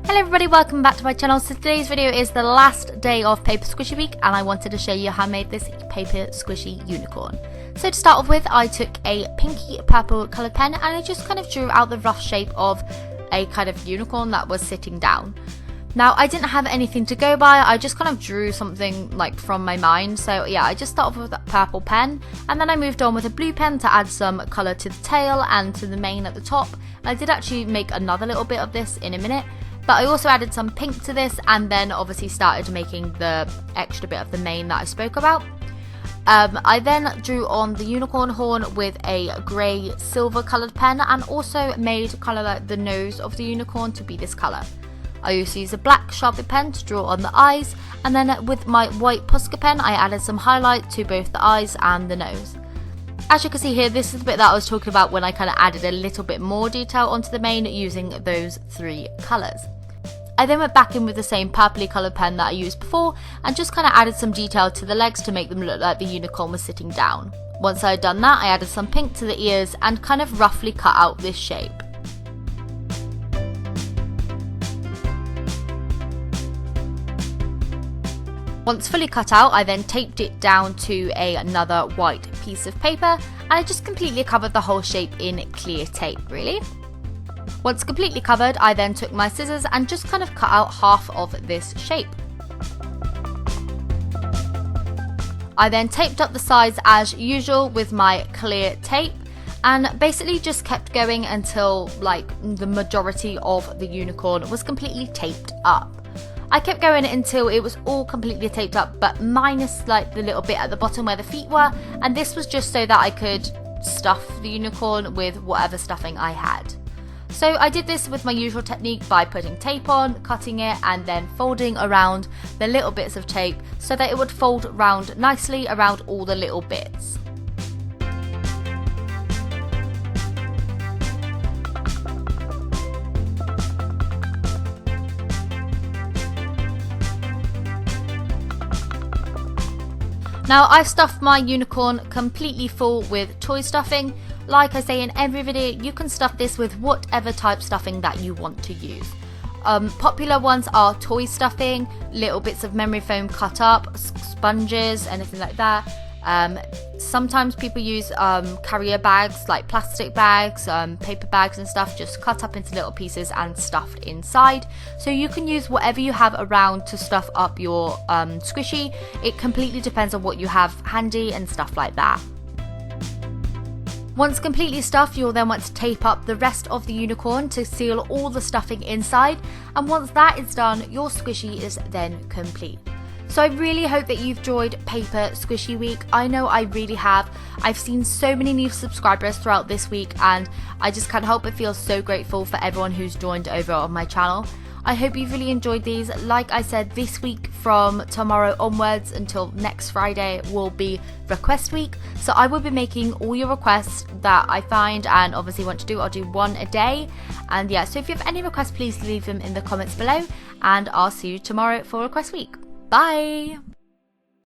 Hello everybody, welcome back to my channel. So today's video is the last day of Paper Squishy Week and I wanted to show you how I made this paper squishy unicorn. So to start off with, I took a pinky purple coloured pen and I just kind of drew out the rough shape of a kind of unicorn that was sitting down. Now I didn't have anything to go by, I just kind of drew something like from my mind. So yeah, I just started off with that purple pen and then I moved on with a blue pen to add some colour to the tail and to the mane at the top. And I did actually make another little bit of this in a minute. But I also added some pink to this and then obviously started making the extra bit of the mane that I spoke about. I then drew on the unicorn horn with a grey silver coloured pen and also made kind of like the nose of the unicorn to be this colour. I also used a black Sharpie pen to draw on the eyes, and then with my white Posca pen I added some highlight to both the eyes and the nose. As you can see here, this is the bit that I was talking about when I kind of added a little bit more detail onto the mane using those three colours. I then went back in with the same purpley coloured pen that I used before and just kind of added some detail to the legs to make them look like the unicorn was sitting down. Once I had done that, I added some pink to the ears and kind of roughly cut out this shape. Once fully cut out, I then taped it down to another white piece of paper and I just completely covered the whole shape in clear tape, really. Once completely covered, I then took my scissors and just kind of cut out half of this shape. I then taped up the sides as usual with my clear tape and basically just kept going until like the majority of the unicorn was completely taped up. I kept going until it was all completely taped up but minus like the little bit at the bottom where the feet were, and this was just so that I could stuff the unicorn with whatever stuffing I had. So I did this with my usual technique by putting tape on, cutting it and then folding around the little bits of tape so that it would fold round nicely around all the little bits. Now I've stuffed my unicorn completely full with toy stuffing. Like I say in every video, you can stuff this with whatever type stuffing that you want to use. Popular ones are toy stuffing, little bits of memory foam cut up, sponges, anything like that. Sometimes people use carrier bags like plastic bags, paper bags and stuff, just cut up into little pieces and stuffed inside. So you can use whatever you have around to stuff up your squishy. It completely depends on what you have handy and stuff like that. Once completely stuffed, you'll then want to tape up the rest of the unicorn to seal all the stuffing inside, and once that is done, your squishy is then complete. So I really hope that you've enjoyed Paper Squishy Week. I know I really have. I've seen so many new subscribers throughout this week and I just can't help but feel so grateful for everyone who's joined over on my channel. I hope you've really enjoyed these. Like I said, this week from tomorrow onwards until next Friday will be request week. So I will be making all your requests that I find and obviously want to do. I'll do one a day. And yeah, so if you have any requests, please leave them in the comments below. And I'll see you tomorrow for request week. Bye!